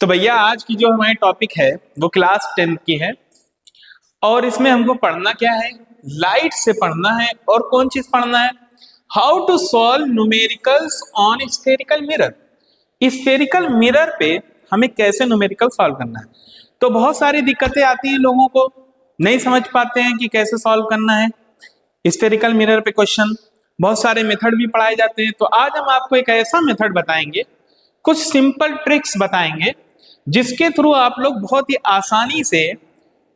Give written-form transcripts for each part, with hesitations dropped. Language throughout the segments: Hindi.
तो भैया आज की जो हमारी टॉपिक है वो क्लास 10 की है और इसमें हमको पढ़ना क्या है, लाइट से पढ़ना है। और कौन चीज पढ़ना है, how to solve numericals on spherical mirror. Spherical mirror पे हमें कैसे न्यूमेरिकल सॉल्व करना है। तो बहुत सारी दिक्कतें आती हैं, लोगों को नहीं समझ पाते हैं कि कैसे सॉल्व करना है स्फेरिकल मिरर पे क्वेश्चन। बहुत सारे मेथड भी पढ़ाए जाते हैं, तो आज हम आपको एक ऐसा मेथड बताएंगे, कुछ सिंपल ट्रिक्स बताएंगे जिसके थ्रू आप लोग बहुत ही आसानी से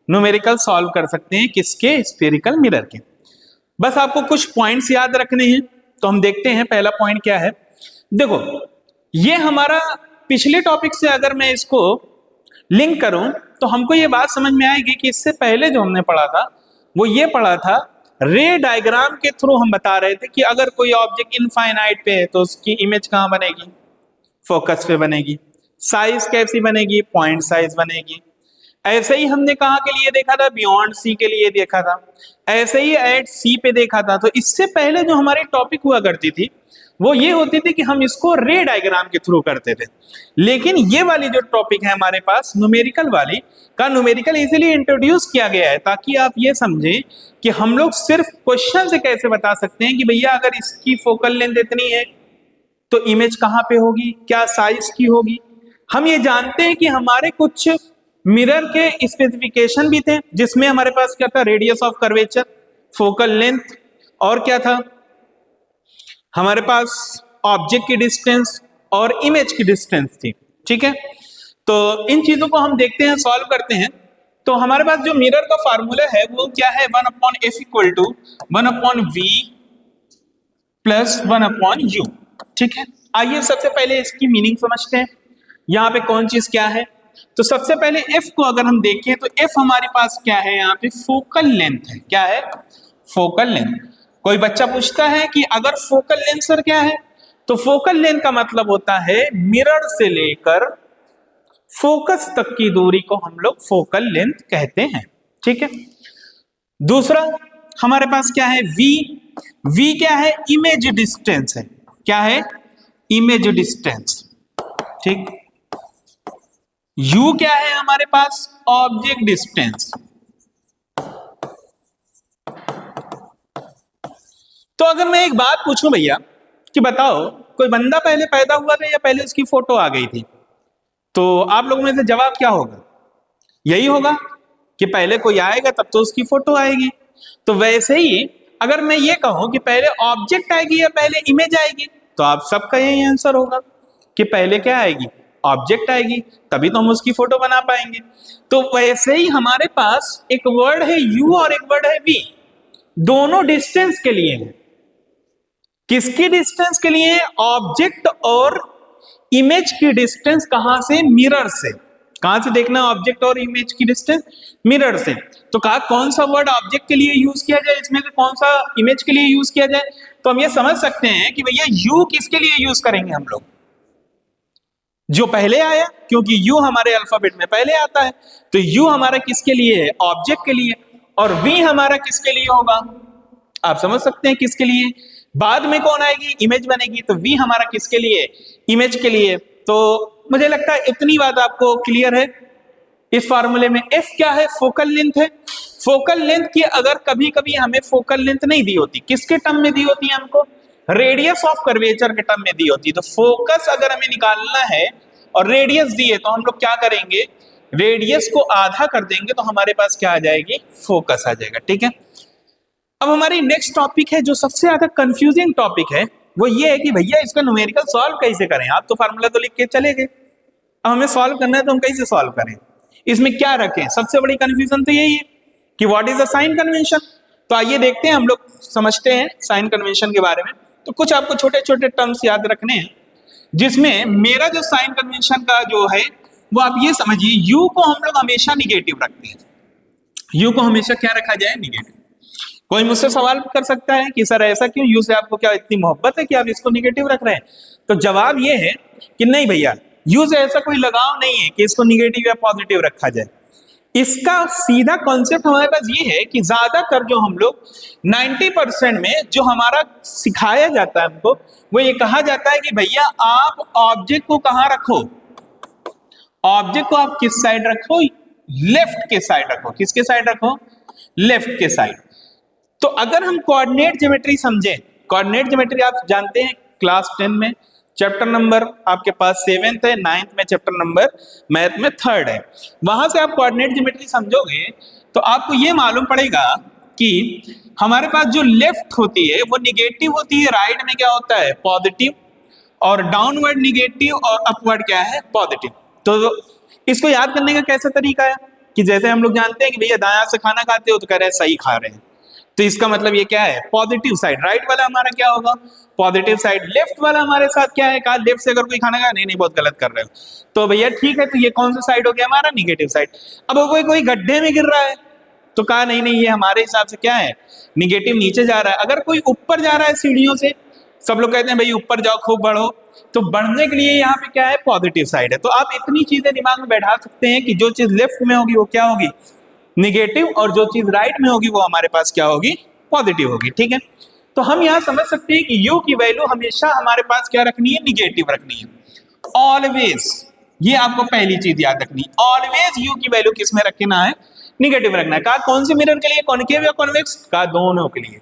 न्यूमेरिकल सॉल्व कर सकते हैं। किसके, स्फेरिकल मिरर के। बस आपको कुछ पॉइंट्स याद रखने हैं। तो हम देखते हैं पहला पॉइंट क्या है। देखो, ये हमारा पिछले टॉपिक से अगर मैं इसको लिंक करूं तो हमको ये बात समझ में आएगी कि इससे पहले जो हमने पढ़ा था वो ये पढ़ा था, रे डायग्राम के थ्रू हम बता रहे थे कि अगर कोई ऑब्जेक्ट इनफाइनाइट पे है तो उसकी इमेज कहां बनेगी, फोकस पे बनेगी। साइज कैसी बनेगी, पॉइंट साइज बनेगी। ऐसे ही हमने कहाँ के लिए देखा था, बियॉन्ड सी के लिए देखा था। ऐसे ही एट सी पे देखा था। तो इससे पहले जो हमारी टॉपिक हुआ करती थी वो ये होती थी कि हम इसको रे डायग्राम के थ्रू करते थे। लेकिन ये वाली जो टॉपिक है हमारे पास न्यूमेरिकल वाली का, न्यूमेरिकल इजीली इंट्रोड्यूस किया गया है ताकि आप ये समझें कि हम लोग सिर्फ क्वेश्चन से कैसे बता सकते हैं कि भैया अगर इसकी फोकल लेंथ इतनी है तो इमेज कहां पे होगी, क्या साइज की होगी। हम ये जानते हैं कि हमारे कुछ मिरर के स्पेसिफिकेशन भी थे जिसमें हमारे पास क्या था, radius of curvature, focal length, और क्या था हमारे पास, ऑब्जेक्ट की डिस्टेंस और इमेज की डिस्टेंस थी। ठीक है, तो इन चीजों को हम देखते हैं, सॉल्व करते हैं। तो हमारे पास जो मिरर का फार्मूला है वो क्या है, 1/f equal to 1/v plus 1/u। ठीक है, आइए सबसे पहले इसकी मीनिंग समझते हैं, यहाँ पे कौन चीज क्या है। तो सबसे पहले f को अगर हम देखें तो f हमारे पास क्या है, यहाँ पे फोकल लेंथ है। क्या है, फोकल लेंथ। कोई बच्चा पूछता है कि अगर फोकल लेंथ सर क्या है, तो फोकल लेंथ का मतलब होता है मिरर से लेकर फोकस तक की दूरी को हम लोग फोकल लेंथ कहते हैं। ठीक है, दूसरा हमारे पास क्या है, v। v क्या है, इमेज डिस्टेंस है। क्या है, इमेज डिस्टेंस। ठीक, u क्या है हमारे पास, ऑब्जेक्ट डिस्टेंस। तो अगर मैं एक बात पूछूं भैया कि बताओ कोई बंदा पहले पैदा हुआ था या पहले उसकी फोटो आ गई थी, तो आप लोगों में से जवाब क्या होगा, यही होगा कि पहले कोई आएगा तब तो उसकी फोटो आएगी। तो वैसे ही अगर मैं ये कहूं कि पहले ऑब्जेक्ट आएगी या पहले इमेज आएगी, तो आप सबका यही आंसर होगा कि पहले क्या आएगी, ऑब्जेक्ट आएगी, तभी तो हम उसकी फोटो बना पाएंगे। तो वैसे ही हमारे पास एक वर्ड है u और एक वर्ड है v, दोनों डिस्टेंस के लिए है। किसकी डिस्टेंस के लिए, ऑब्जेक्ट और इमेज की डिस्टेंस। कहां से, मिरर से। कहां से देखना ऑब्जेक्ट और इमेज की डिस्टेंस, मिरर से। तो कहा कौन सा वर्ड ऑब्जेक्ट के लिए यूज किया जाए, इसमें से कौन सा इमेज के लिए यूज किया जाए। तो हम ये समझ सकते हैं कि भैया u किसके लिए यूज करेंगे हम लोग, जो पहले आया, क्योंकि u हमारे अल्फाबेट में पहले आता है। तो u हमारा किसके लिए है, ऑब्जेक्ट के लिए। और v हमारा किसके लिए होगा, आप समझ सकते हैं किसके लिए। बाद में कौन आएगी, इमेज बनेगी, तो v हमारा किसके लिए, इमेज के लिए। तो मुझे लगता है इतनी बात आपको क्लियर है। इस फार्मूले में f क्या है, फोकल लेंथ है। फोकल लेंथ की अगर कभी कभी हमें फोकल लेंथ नहीं दी होती, किसके टर्म में दी होती है हमको, रेडियस ऑफ कर्वेचर के टर्म में दी होती। तो फोकस अगर हमें निकालना है और रेडियस दी है तो हम लोग क्या करेंगे, रेडियस को आधा कर देंगे तो हमारे पास क्या आ जाएगी, फोकस आ जाएगा। ठीक है, अब हमारी नेक्स्ट टॉपिक है जो सबसे ज्यादा कंफ्यूजिंग टॉपिक है, वो ये है कि भैया इसका न्यूमेरिकल सॉल्व कैसे करें। आप तो फार्मूला तो लिख के चले गए, अब हमें सॉल्व करना है तो हम कैसे सॉल्व करें, इसमें क्या रखें। सबसे बड़ी कंफ्यूजन तो यही है कि what is the sign convention. तो आइए देखते हैं, हम लोग समझते हैं साइन कन्वेंशन के बारे में। तो कुछ आपको छोटे छोटे टर्म्स याद रखने हैं, जिसमें मेरा जो साइन कन्वेंशन का जो है वो आप ये समझिए, u को हम लोग हमेशा निगेटिव रखते हैं। u को हमेशा क्या रखा जाए, निगेटिव। कोई मुझसे सवाल कर सकता है कि सर ऐसा क्यों, u से आपको क्या इतनी मोहब्बत है कि आप इसको निगेटिव रख रहे हैं। तो जवाब ये है कि नहीं भैया, u से ऐसा कोई लगाव नहीं है कि इसको निगेटिव या पॉजिटिव रखा जाए। इसका सीधा कॉन्सेप्ट हमारे पास ये है कि ज्यादातर जो हम लोग 90% में जो हमारा सिखाया जाता है हमको, वो ये कहा जाता है कि भैया आप ऑब्जेक्ट को कहां रखो, ऑब्जेक्ट को आप किस साइड रखो, लेफ्ट के साइड रखो। किसके साइड रखो? लेफ्ट के साइड। तो अगर हम कोऑर्डिनेट ज्योमेट्री समझें, कोऑर्डिनेट ज्योमेट्री आप जानते हैं क्लास 10 में चैप्टर नंबर आपके पास 7th है, 9th में चैप्टर नंबर मैथ में 3rd है। वहां से आप कोऑर्डिनेट ज्योमेट्री समझोगे तो आपको ये मालूम पड़ेगा कि हमारे पास जो लेफ्ट होती है वो निगेटिव होती है, राइट में क्या होता है? पॉजिटिव, और डाउनवर्ड निगेटिव और अपवर्ड क्या है? पॉजिटिव। तो इसको याद करने का कैसा तरीका है कि जैसे हम लोग जानते हैं कि भैया दाएं हाथ से खाना खाते हो तो कह रहे हैं सही खा रहे हैं, तो इसका मतलब ये क्या है? Positive side. राइट वाला हमारा क्या होगा? Positive side. लेफ्ट वाला हमारे साथ क्या है? कहा लेफ्ट से अगर कोई खाना खा, नहीं नहीं बहुत गलत कर रहे हो, तो भैया ठीक है, तो ये कौन सा साइड हो गया? हमारा निगेटिव साइड। अब कोई गड्ढे में गिर रहा है तो कहा नहीं नहीं ये हमारे हिसाब से क्या है? निगेटिव नीचे जा रहा है। अगर कोई ऊपर जा रहा है सीढ़ियों से, सब लोग कहते हैं भाई ऊपर जाओ खूब बढ़ो, तो बढ़ने के लिए यहाँ पे क्या है? पॉजिटिव साइड है। तो आप इतनी चीजें दिमाग में बैठा सकते हैं कि जो चीज लेफ्ट में होगी वो क्या होगी? निगेटिव, और जो चीज राइट में होगी वो हमारे पास क्या होगी? पॉजिटिव होगी। ठीक है, तो हम यहां समझ सकते हैं कि u की वैल्यू हमेशा हमारे पास क्या रखनी है? निगेटिव रखनी है ऑलवेज। ये आपको पहली चीज याद रखनी है, ऑलवेज u की वैल्यू किस में रखना है? निगेटिव रखना है। कहा कौन से मिरर के लिए? कॉनकेव या कॉन्वेक्स? कहा दोनों के लिए,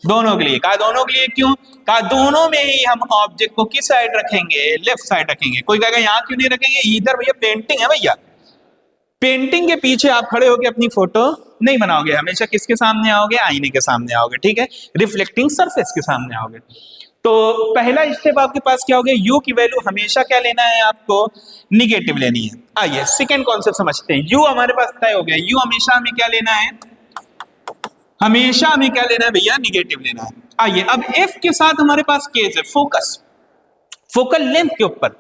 दोनों के लिए। कहा दोनों के लिए क्यों? कहा दोनों में ही हम ऑब्जेक्ट को किस साइड रखेंगे? लेफ्ट साइड रखेंगे। कोई कहेगा यहां क्यों नहीं रखेंगे? इधर भैया पेंटिंग है भैया, पेंटिंग के पीछे आप खड़े होकर अपनी फोटो नहीं बनाओगे, हमेशा किसके सामने आओगे? आईने के सामने आओगे। ठीक है, रिफ्लेक्टिंग सरफेस के सामने आओगे। तो पहला स्टेप आपके पास क्या हो गया? u की वैल्यू हमेशा क्या लेना है? आपको निगेटिव लेनी है। आइए सेकंड कॉन्सेप्ट समझते हैं। u हमारे पास तय हो गया, u हमेशा हमें क्या लेना है? हमेशा हमें क्या लेना है भैया? निगेटिव लेना है। आइए अब f के साथ हमारे पास केस है फोकस, फोकल लेंथ के ऊपर।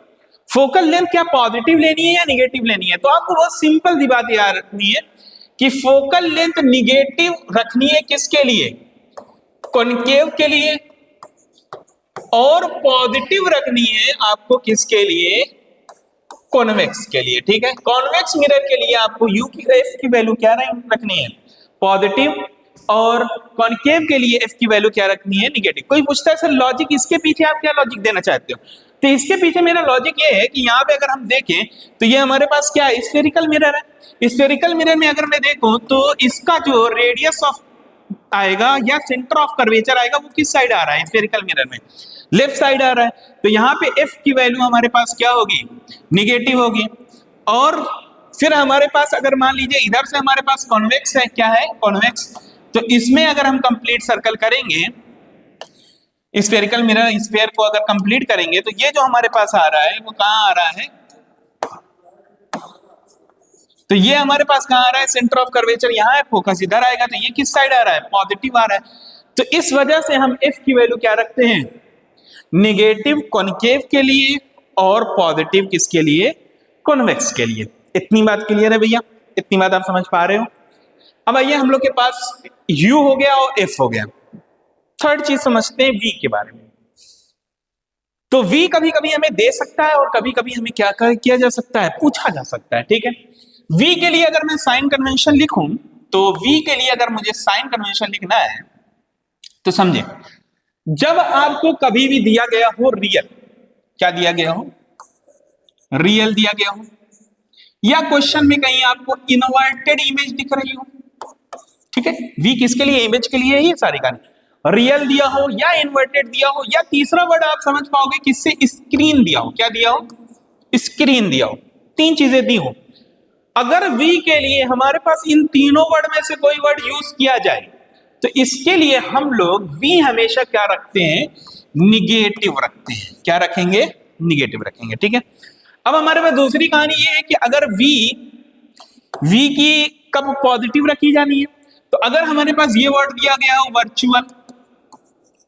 फोकल लेंथ क्या पॉजिटिव लेनी है या निगेटिव लेनी है? तो आपको बहुत सिंपल सी बात याद रखनी है कि फोकल लेंथ निगेटिव रखनी है किसके लिए? कॉनकेव के लिए, और पॉजिटिव रखनी है आपको किसके लिए? कॉन्वेक्स के लिए। ठीक है, कॉन्वेक्स मिरर के लिए आपको u की f की वैल्यू क्या रखनी है? पॉजिटिव, और कॉनकेव के लिए f की वैल्यू क्या रखनी है? निगेटिव। कोई पूछता है सर लॉजिक इसके पीछे आप क्या लॉजिक देना चाहते हो? तो इसके पीछे मेरा लॉजिक ये है कि यहाँ पे अगर हम देखें तो ये हमारे पास क्या है? स्फेरिकल मिरर है। स्फेरिकल मिरर में अगर मैं देखूं तो इसका जो रेडियस ऑफ आएगा या सेंटर ऑफ कर्वेचर आएगा वो किस साइड आ रहा है? स्फेरिकल मिरर में लेफ्ट साइड आ रहा है। तो यहाँ पे f की वैल्यू हमारे पास क्या होगी? निगेटिव होगी। और फिर हमारे पास अगर मान लीजिए इधर से हमारे पास कॉन्वेक्स है, क्या है? कॉन्वेक्स। तो इसमें अगर हम कंप्लीट सर्कल करेंगे, स्फेरिकल मिरर स्फीयर को अगर कंप्लीट करेंगे, तो ये जो हमारे पास आ रहा है वो कहां आ रहा है? तो ये हमारे पास कहां आ रहा है? सेंटर ऑफ कर्वेचर यहाँ है, फोकस इधर आएगा, तो ये किस साइड आ रहा है? पॉजिटिव आ रहा है। तो इस वजह से हम f की वैल्यू क्या रखते हैं? निगेटिव कॉनकेव के लिए, और पॉजिटिव किसके लिए? कॉन्वेक्स के लिए। इतनी बात क्लियर है भैया? इतनी बात आप समझ पा रहे हो? अब आइए हम लोग के पास u हो गया और f हो गया। थर्ड चीज समझते हैं v के बारे में। तो v कभी कभी हमें दे सकता है और कभी कभी हमें क्या किया जा सकता है? पूछा जा सकता है। ठीक है, v के लिए अगर मैं साइन कन्वेंशन लिखूं, तो v के लिए अगर मुझे साइन कन्वेंशन लिखना है तो समझे, जब आपको कभी भी दिया गया हो रियल, क्या दिया गया हो? रियल दिया गया हो, या क्वेश्चन में कहीं आपको इन्वर्टेड इमेज दिख रही हो, ठीक है, v किसके लिए? इमेज के लिए ही सारी कहानी। रियल दिया हो या इन्वर्टेड दिया हो, या तीसरा वर्ड आप समझ पाओगे किससे? स्क्रीन दिया हो। क्या दिया हो? स्क्रीन दिया हो। तीन चीजें दी हो। अगर v के लिए हमारे पास इन तीनों वर्ड में से कोई वर्ड यूज किया जाए तो इसके लिए हम लोग v हमेशा क्या रखते हैं? निगेटिव रखते हैं। क्या रखेंगे? निगेटिव रखेंगे। ठीक है, अब हमारे पास दूसरी कहानी ये है कि अगर v की कब पॉजिटिव रखी जानी है, तो अगर हमारे पास ये वर्ड दिया गया हो वर्चुअल,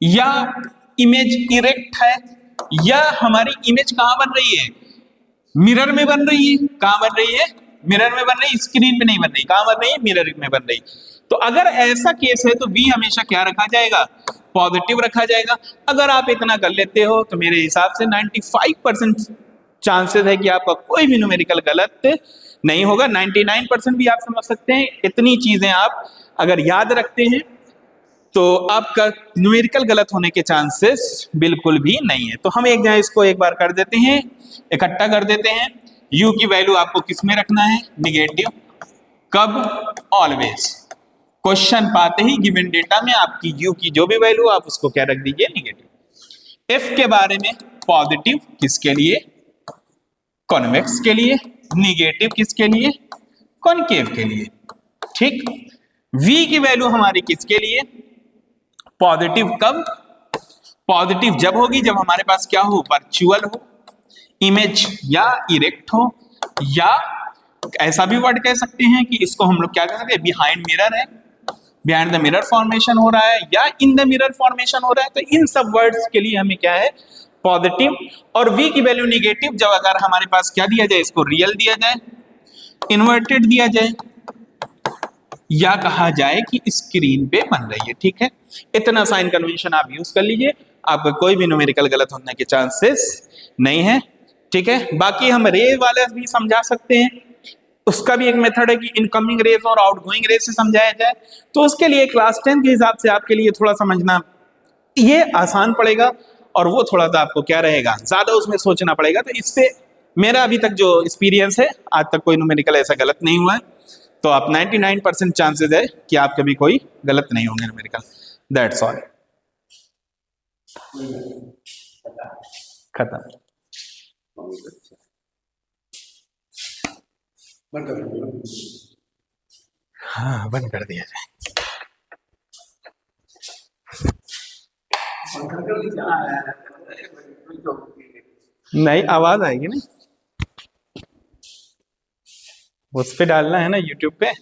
या इमेज इरेक्ट है, या हमारी इमेज कहां बन रही है? मिरर में बन रही है। कहां बन रही है? मिरर में बन रही है, स्क्रीन पे नहीं बन रही। कहां बन रही है? मिरर में बन रही। तो अगर ऐसा केस है तो v हमेशा क्या रखा जाएगा? पॉजिटिव रखा जाएगा। अगर आप इतना कर लेते हो तो मेरे हिसाब से 95% चांसेस है कि आपका कोई भी न्यूमेरिकल गलत नहीं होगा। 99% भी आप समझ सकते हैं। इतनी चीजें आप अगर याद रखते हैं तो आपका न्यूमेरिकल गलत होने के चांसेस बिल्कुल भी नहीं है। तो हम एक जगह इसको एक बार कर देते हैं, इकट्ठा कर देते हैं। u की वैल्यू आपको किस में रखना है? निगेटिव। कब? ऑलवेज। क्वेश्चन पाते ही गिवन डेटा में आपकी u की जो भी वैल्यू आप उसको क्या रख दीजिए? निगेटिव। f के बारे में पॉजिटिव किसके लिए? कॉन्वेक्स के लिए। निगेटिव किसके लिए? कॉनकेव के लिए। ठीक। v की वैल्यू हमारी किसके लिए? पॉजिटिव। कब? पॉजिटिव जब होगी जब हमारे पास क्या हो? वर्चुअल हो, इमेज या इरेक्ट हो, या ऐसा भी वर्ड कह सकते हैं कि इसको हम लोग क्या कह सकते हैं? बिहाइंड मिरर है, बिहाइंड द मिरर फॉर्मेशन हो रहा है, या इन द मिरर फॉर्मेशन हो रहा है। तो इन सब वर्ड्स के लिए हमें क्या है? पॉजिटिव। और v की वैल्यू निगेटिव जब अगर हमारे पास क्या दिया जाए? इसको रियल दिया जाए, इन्वर्टेड दिया जाए, या कहा जाए कि स्क्रीन पे बन रही है। ठीक है, इतना साइन कन्वेंशन आप यूज कर लीजिए, आपका कोई भी न्यूमेरिकल गलत होने के चांसेस नहीं है। ठीक है, बाकी हम रे वाले भी समझा सकते हैं, उसका भी एक मेथड है कि इनकमिंग रेस और आउटगोइंग रेस से समझाया जाए। तो उसके लिए क्लास 10 के हिसाब से आपके लिए थोड़ा समझना ये आसान पड़ेगा, और वो थोड़ा सा आपको क्या रहेगा? ज्यादा उसमें सोचना पड़ेगा। तो इससे मेरा अभी तक जो एक्सपीरियंस है, आज तक कोई न्यूमेरिकल ऐसा गलत नहीं हुआ है। तो आप 99% चांसेस है कि आप कभी कोई गलत नहीं होंगे न्यूमेरिकल। That's all. खत्म। हाँ, बंद कर दिया जाए। नहीं, आवाज आएगी ना, उस पे डालना है ना यूट्यूब पे।